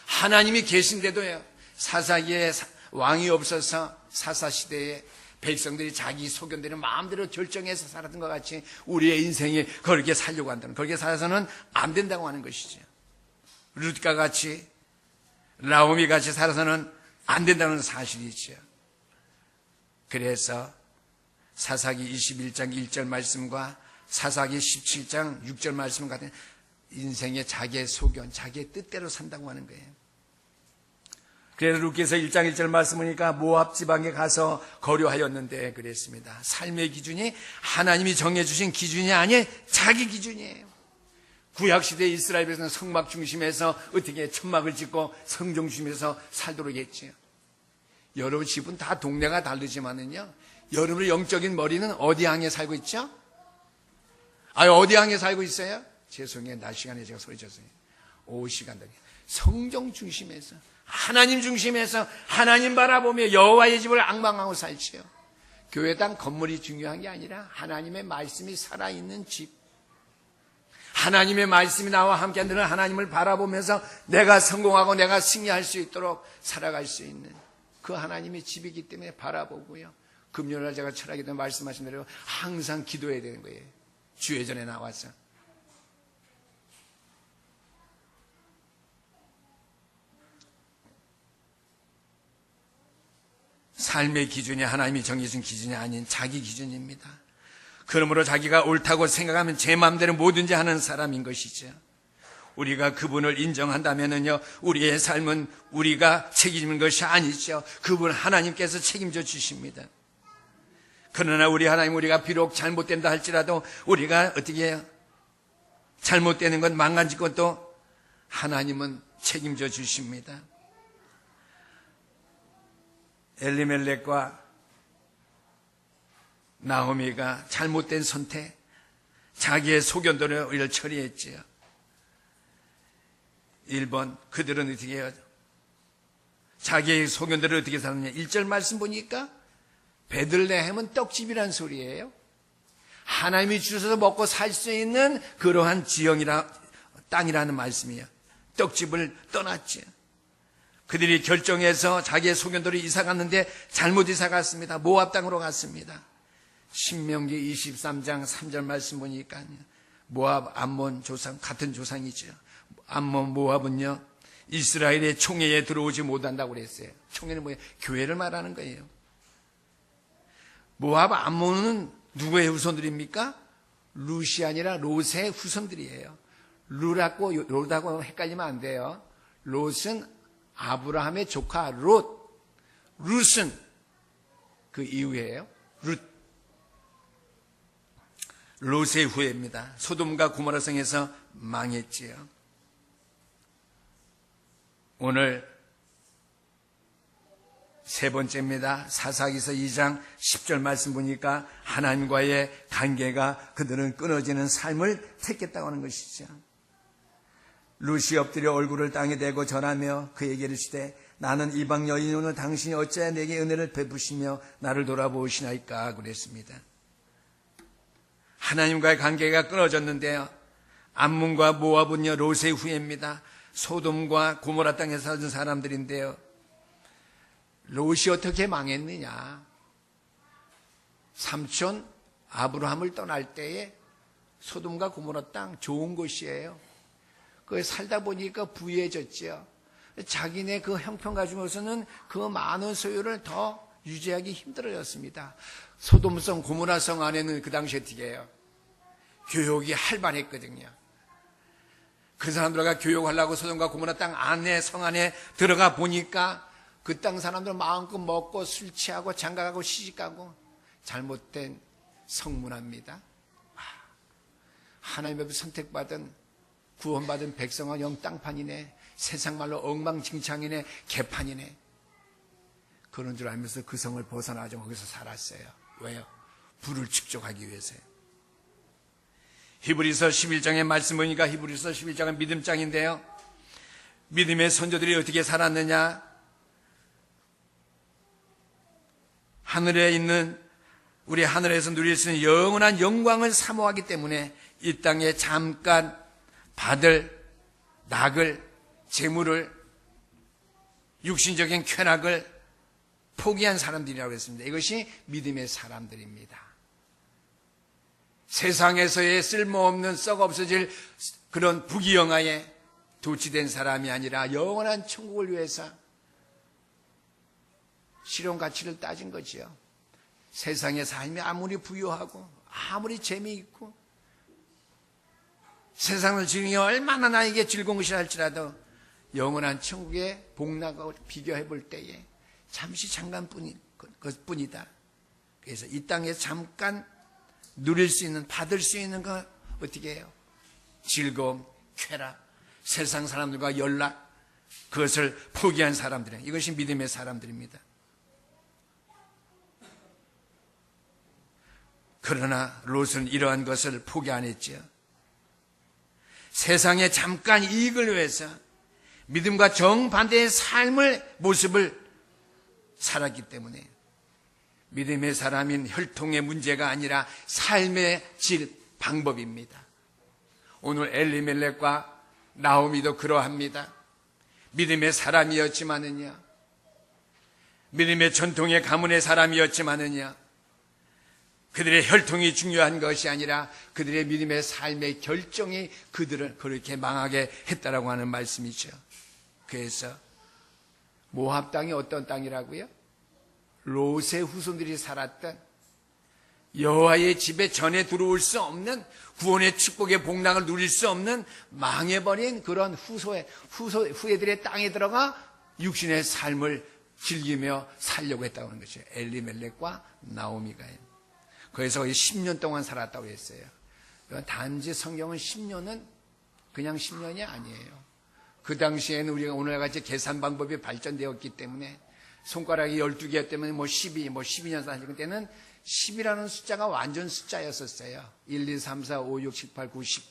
하나님이 계신데도요, 사사기에 왕이 없어서 사사시대에 백성들이 자기 소견대로 마음대로 결정해서 살았던 것 같이 우리의 인생이 그렇게 살려고 한다는, 그렇게 살아서는 안 된다고 하는 것이죠. 룻과 같이, 나오미 같이 살아서는 안 된다는 사실이죠. 그래서 사사기 21장 1절 말씀과 사사기 17장 6절 말씀 같은 인생의 자기의 소견, 자기의 뜻대로 산다고 하는 거예요. 그래서 룻기서 1장 1절 말씀 보니까 모압 지방에 가서 거류하였는데 그랬습니다. 삶의 기준이 하나님이 정해주신 기준이 아닌 자기 기준이에요. 구약시대 이스라엘에서는 성막 중심에서 어떻게 천막을 짓고 성정 중심에서 살도록 했지요. 여러분 집은 다 동네가 다르지만은요, 여러분의 영적인 머리는 어디 향해 살고 있죠? 어디 향해 살고 있어요? 죄송해요. 낮 시간에 제가 소리쳤어요. 오후 시간 되게 성정 중심에서, 하나님 중심에서 하나님 바라보며 여호와의 집을 앙망하고 살지요. 교회당 건물이 중요한 게 아니라 하나님의 말씀이 살아있는 집, 하나님의 말씀이 나와 함께 하는 하나님을 바라보면서 내가 성공하고 내가 승리할 수 있도록 살아갈 수 있는 그 하나님의 집이기 때문에 바라보고요, 금요일날 제가 철학에 대해 말씀하신 대로 항상 기도해야 되는 거예요. 주회전에 나와서. 삶의 기준이 하나님이 정해준 기준이 아닌 자기 기준입니다. 그러므로 자기가 옳다고 생각하면 제 마음대로 뭐든지 하는 사람인 것이죠. 우리가 그분을 인정한다면요, 우리의 삶은 우리가 책임지는 것이 아니죠. 그분 하나님께서 책임져 주십니다. 그러나 우리 하나님, 우리가 비록 잘못된다 할지라도 우리가 어떻게 해요? 잘못되는 것, 망가진 것도 하나님은 책임져 주십니다. 엘리멜렉과 나오미가 잘못된 선택, 자기의 소견대로 이를 처리했지요. 1번, 그들은 어떻게 해요? 자기의 소견대로 어떻게 살았냐? 1절 말씀 보니까 베들레헴은 떡집이란 소리예요. 하나님이 주셔서 먹고 살 수 있는 그러한 땅이라는 말씀이에요. 떡집을 떠났지. 그들이 결정해서 자기의 소견대로 이사 갔는데 잘못 이사 갔습니다. 모압 땅으로 갔습니다. 신명기 23장 3절 말씀 보니까 모압, 암몬 조상, 같은 조상이죠. 암몬, 모압은요, 이스라엘의 총회에 들어오지 못한다고 그랬어요. 총회는 뭐예요? 교회를 말하는 거예요. 모압, 암몬은 누구의 후손들입니까? 룻이 아니라 롯의 후손들이에요. 룻하고 롯하고 헷갈리면 안 돼요. 롯은 아브라함의 조카 롯. 룻은 그 이후에요. 롯의 후예입니다. 소돔과 고모라 성에서 망했지요. 오늘 세 번째입니다. 사사기서 2장 10절 말씀 보니까 하나님과의 관계가 그들은 끊어지는 삶을 택했다고 하는 것이죠. 룻이 엎드려 얼굴을 땅에 대고 절하며 그에게 이르시되 나는 이방 여인이오늘 당신이 어찌하여 내게 은혜를 베푸시며 나를 돌아보시나이까 그랬습니다. 하나님과의 관계가 끊어졌는데요. 암몬과 모압은요 롯의 후예입니다. 소돔과 고모라 땅에 사는 사람들인데요. 롯이 어떻게 망했느냐? 삼촌 아브라함을 떠날 때에 소돔과 고모라 땅 좋은 곳이에요. 거기 살다 보니까 부유해졌죠. 자기네 그 형편 가지고서는 그 많은 소유를 더 유지하기 힘들어졌습니다. 소돔성 고모라성 안에는 그 당시에 어떻게 해요? 교육이 활발했거든요. 그 사람들과 교육하려고 소돔과 고모라 땅 안에 성 안에 들어가 보니까 그 땅 사람들 마음껏 먹고 술 취하고 장가가고 시집가고 잘못된 성문화입니다. 하나님 앞에 선택받은 구원받은 백성은 영 땅판이네. 세상 말로 엉망진창이네. 개판이네. 그런 줄 알면서 그 성을 벗어나지 거기서 살았어요. 왜요? 부를 축적하기 위해서요. 히브리서 11장의 말씀 보니까 히브리서 11장은 믿음장인데요. 믿음의 선조들이 어떻게 살았느냐? 하늘에 있는 우리 하늘에서 누릴 수 있는 영원한 영광을 사모하기 때문에 이 땅에 잠깐 받을 낙을, 재물을, 육신적인 쾌락을 포기한 사람들이라고 했습니다. 이것이 믿음의 사람들입니다. 세상에서의 쓸모없는 썩 없어질 그런 부귀영화에 도취된 사람이 아니라 영원한 천국을 위해서 실용 가치를 따진 거지요. 세상의 삶이 아무리 부유하고 아무리 재미있고 세상을 즐기기 얼마나 나에게 즐거운 것이라 할지라도 영원한 천국의 복락하고 비교해 볼 때에 잠시 잠깐뿐인 것뿐이다. 그래서 이 땅에 잠깐 누릴 수 있는, 받을 수 있는 거 어떻게 해요? 즐거움, 쾌락, 세상 사람들과 연락, 그것을 포기한 사람들이에요. 이것이 믿음의 사람들입니다. 그러나 롯은 이러한 것을 포기 안 했죠. 세상에 잠깐 이익을 위해서 믿음과 정반대의 삶을, 모습을 살았기 때문에 믿음의 사람인 혈통의 문제가 아니라 삶의 질, 방법입니다. 오늘 엘리멜렉과 나오미도 그러합니다. 믿음의 사람이었지만은요, 믿음의 전통의 가문의 사람이었지만은요, 그들의 혈통이 중요한 것이 아니라 그들의 믿음의 삶의 결정이 그들을 그렇게 망하게 했다라고 하는 말씀이죠. 그래서 모압 땅이 어떤 땅이라고요? 롯의 후손들이 살았던 여호와의 집에 전에 들어올 수 없는 구원의 축복의 복락을 누릴 수 없는 망해버린 그런 후예들의 땅에 들어가 육신의 삶을 즐기며 살려고 했다고 하는 것이에요. 엘리멜렉과 나오미가요. 거기서 거의 10년 동안 살았다고 했어요. 단지 성경은 10년은 그냥 10년이 아니에요. 그 당시에는 우리가 오늘같이 계산 방법이 발전되었기 때문에 손가락이 12개 때문에 12년 사실 때는 10이라는 숫자가 완전 숫자였었어요. 1, 2, 3, 4, 5, 6, 7, 8, 9, 10.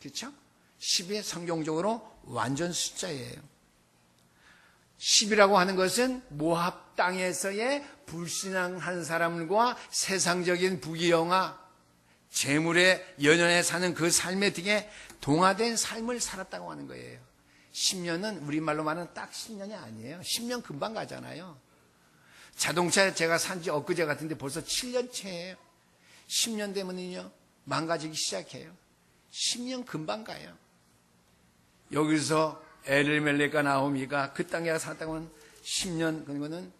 그렇죠? 10이 성경적으로 완전 숫자예요. 10이라고 하는 것은 모압 땅에서의 불신앙한 사람과 세상적인 부귀영화, 재물에 연연해 사는 그 삶에 되게 동화된 삶을 살았다고 하는 거예요. 10년은 우리말로 말하는 딱 10년이 아니에요. 10년 금방 가잖아요. 자동차 제가 산지 엊그제 같은데 벌써 7년째예요. 10년 되면요 망가지기 시작해요. 10년 금방 가요. 여기서 엘리멜렉과 나오미가 그 땅에 살았다고 하는 10년, 그거는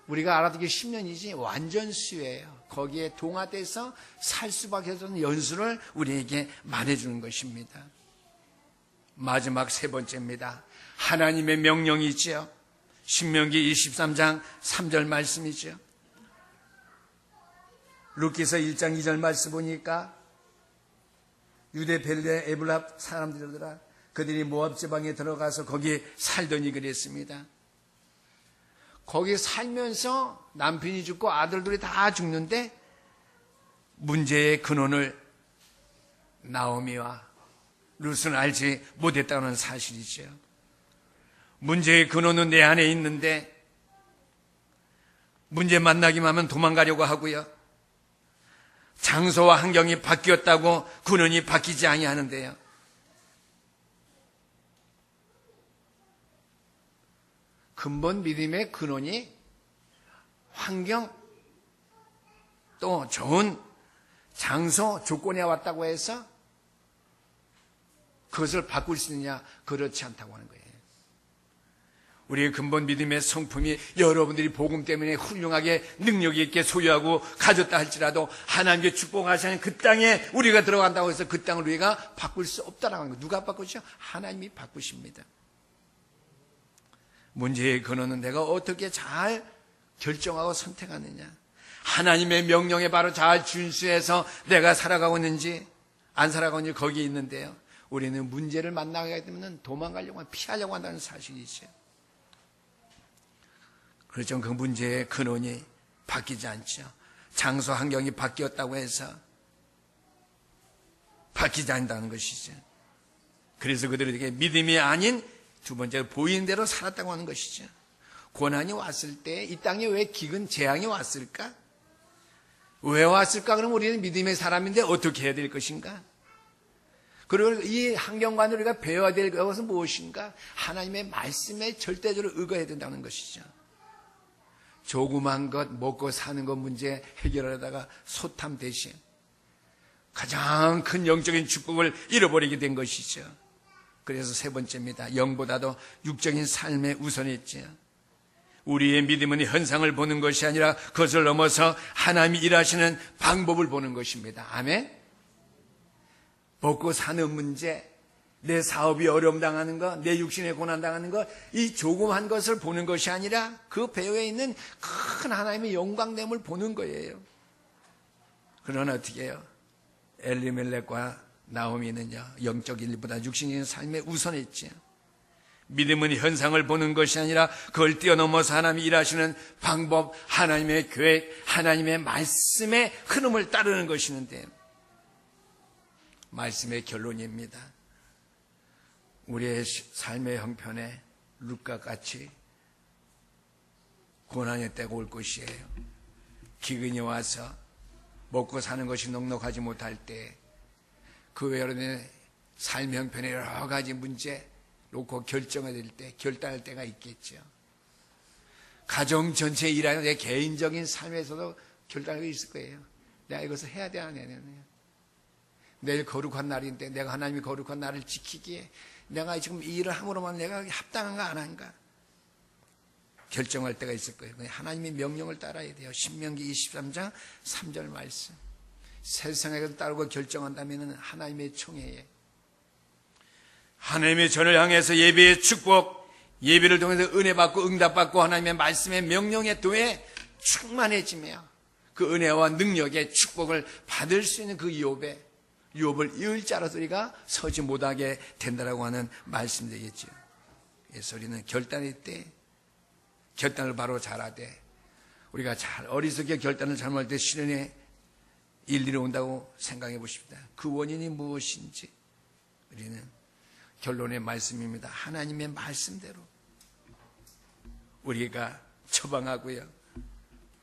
우리가 알아듣기 10년이지 완전수예요. 거기에 동화돼서 살 수밖에 없는 연수를 우리에게 말해주는 것입니다. 마지막 세 번째입니다. 하나님의 명령이지요. 신명기 23장 3절 말씀이죠. 룻기서 1장 2절 말씀 보니까 유대 벨레 에블랍 사람들이더라. 그들이 모압 지방에 들어가서 거기 살더니 그랬습니다. 거기 살면서 남편이 죽고 아들들이 다 죽는데 문제의 근원을 나오미와 룻은 알지 못했다는 사실이죠. 문제의 근원은 내 안에 있는데 문제 만나기만 하면 도망가려고 하고요. 장소와 환경이 바뀌었다고 근원이 바뀌지 아니하는데요. 근본 믿음의 근원이 환경 또 좋은 장소 조건에 왔다고 해서 그것을 바꿀 수 있느냐? 그렇지 않다고 하는 거예요. 우리의 근본 믿음의 성품이 여러분들이 복음 때문에 훌륭하게 능력 있게 소유하고 가졌다 할지라도 하나님께 축복하시는 그 땅에 우리가 들어간다고 해서 그 땅을 우리가 바꿀 수 없다라고 하는 거예요. 누가 바꾸죠? 하나님이 바꾸십니다. 문제의 근원은 내가 어떻게 잘 결정하고 선택하느냐. 하나님의 명령에 바로 잘 준수해서 내가 살아가고 있는지 안 살아가고 있는지 거기에 있는데요. 우리는 문제를 만나게 되면 도망가려고 피하려고 한다는 사실이죠. 그렇죠. 그 문제의 근원이 바뀌지 않죠. 장소 환경이 바뀌었다고 해서 바뀌지 않는다는 것이죠. 그래서 그들에게 믿음이 아닌 두 번째로 보이는 대로 살았다고 하는 것이죠. 고난이 왔을 때 이 땅에 왜 기근 재앙이 왔을까? 왜 왔을까? 그럼 우리는 믿음의 사람인데 어떻게 해야 될 것인가? 그리고 이 환경관을 우리가 배워야 될 것은 무엇인가? 하나님의 말씀에 절대적으로 의거해야 된다는 것이죠. 조그만 것 먹고 사는 것 문제 해결하다가 소탐 대신 가장 큰 영적인 축복을 잃어버리게 된 것이죠. 그래서 세 번째입니다. 영보다도 육적인 삶에 우선했지요. 우리의 믿음은 현상을 보는 것이 아니라 그것을 넘어서 하나님이 일하시는 방법을 보는 것입니다. 아멘. 먹고 사는 문제, 내 사업이 어려움 당하는 것, 내 육신에 고난 당하는 것, 이 조그만 것을 보는 것이 아니라 그 배후에 있는 큰 하나님의 영광됨을 보는 거예요. 그러나 어떻게 해요? 엘리멜렉과 나오미는요, 영적인 일보다 육신적인 삶에 우선했지요. 믿음은 현상을 보는 것이 아니라 그걸 뛰어넘어서 하나님이 일하시는 방법, 하나님의 계획, 하나님의 말씀의 흐름을 따르는 것이는데, 말씀의 결론입니다. 우리의 삶의 형편에 룻과 같이 고난의 때가 올 것이에요. 기근이 와서 먹고 사는 것이 넉넉하지 못할 때 그 외로의 삶의 형편에 여러 가지 문제 놓고 결정해야 될 때, 결단할 때가 있겠죠. 가정 전체에 일하는 내 개인적인 삶에서도 결단할 게 있을 거예요. 내가 이것을 해야 돼, 안 해야 돼? 내일 거룩한 날인데 내가 하나님이 거룩한 날을 지키기에 내가 지금 이 일을 함으로만 내가 합당한가 안 한가 결정할 때가 있을 거예요. 하나님의 명령을 따라야 돼요. 신명기 23장 3절 말씀. 세상에 따르고 결정한다면 하나님의 총회에 하나님의 전을 향해서 예배의 축복, 예배를 통해서 은혜 받고 응답 받고 하나님의 말씀의 명령에 도에 충만해지며 그 은혜와 능력의 축복을 받을 수 있는 그 유업을 이을 자라서 우리가 서지 못하게 된다라고 하는 말씀 되겠죠. 그래서 우리는 결단할 때 결단을 바로 잘하되 우리가 잘 어리석게 결단을 잘못할 때 실현에 일일이 온다고 생각해 보십니다. 그 원인이 무엇인지 우리는 결론의 말씀입니다. 하나님의 말씀대로 우리가 처방하고요,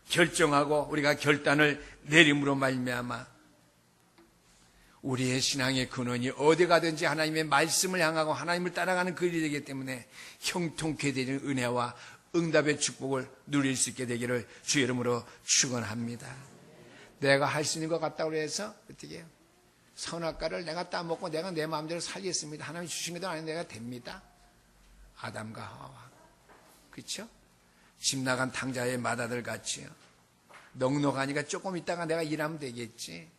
결정하고 우리가 결단을 내림으로 말미암아 우리의 신앙의 근원이 어디 가든지 하나님의 말씀을 향하고 하나님을 따라가는 그 일이 되기 때문에 형통케 되는 은혜와 응답의 축복을 누릴 수 있게 되기를 주의 이름으로 축원합니다. 내가 할 수 있는 것 같다고 해서 어떻게 해요? 선악과를 내가 따먹고 내가 내 마음대로 살겠습니다. 하나님이 주신 것도 아닌데 내가 됩니다. 아담과 하와, 그렇죠? 집 나간 탕자의 맏아들 같이요. 넉넉하니까 조금 있다가 내가 일하면 되겠지.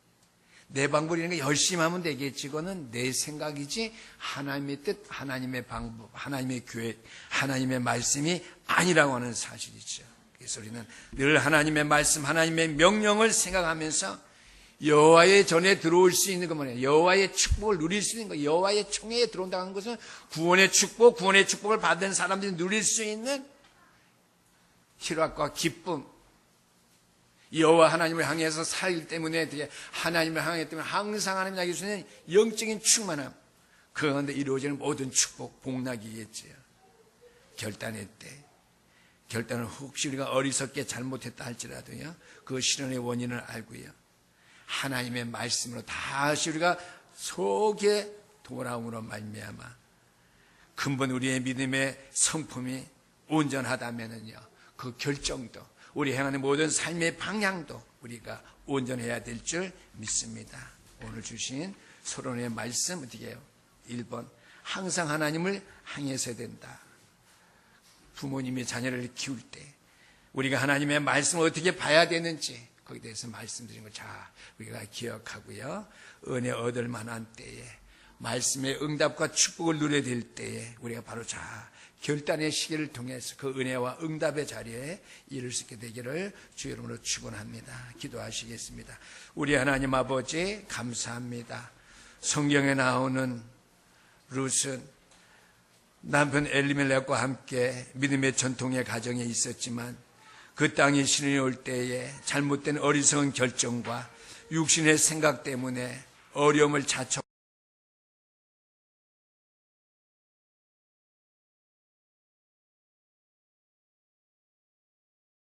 내 방법이라는 게 열심히 하면 되겠지. 그거는 내 생각이지 하나님의 뜻, 하나님의 방법, 하나님의 계획, 하나님의 말씀이 아니라고 하는 사실이죠. 그래서 우리는 늘 하나님의 말씀, 하나님의 명령을 생각하면서 여호와의 전에 들어올 수 있는 거 뭐냐, 여호와의 축복을 누릴 수 있는 거, 여호와의 총회에 들어온다는 것은 구원의 축복을 받은 사람들이 누릴 수 있는 희락과 기쁨, 여호와 하나님을 향해서 살기 때문에 하나님을 향하기 때문에 항상 하나님 나에게 주시는 영적인 충만함, 그 가운데 이루어지는 모든 축복, 복락이겠지요. 결단의 때, 결단을 혹시 우리가 어리석게 잘못했다 할지라도요, 그 실현의 원인을 알고요, 하나님의 말씀으로 다시 우리가 속에 돌아옴으로 말미암아 근본 우리의 믿음의 성품이 온전하다면은요, 그 결정도, 우리 행하는 모든 삶의 방향도 우리가 온전해야 될 줄 믿습니다. 오늘 주신 서론의 말씀 어떻게 해요? 1번, 항상 하나님을 향해서 된다. 부모님이 자녀를 키울 때 우리가 하나님의 말씀을 어떻게 봐야 되는지 거기에 대해서 말씀드린 걸 잘 우리가 기억하고요, 은혜 얻을 만한 때에 말씀의 응답과 축복을 누려야 될 때에 우리가 바로 결단의 시기를 통해서 그 은혜와 응답의 자리에 이룰 수 있게 되기를 주의 이름으로 축원합니다. 기도하시겠습니다. 우리 하나님 아버지 감사합니다. 성경에 나오는 룻은 남편 엘리멜렉과 함께 믿음의 전통의 가정에 있었지만 그 땅에 시련이 올 때에 잘못된 어리석은 결정과 육신의 생각 때문에 어려움을 자초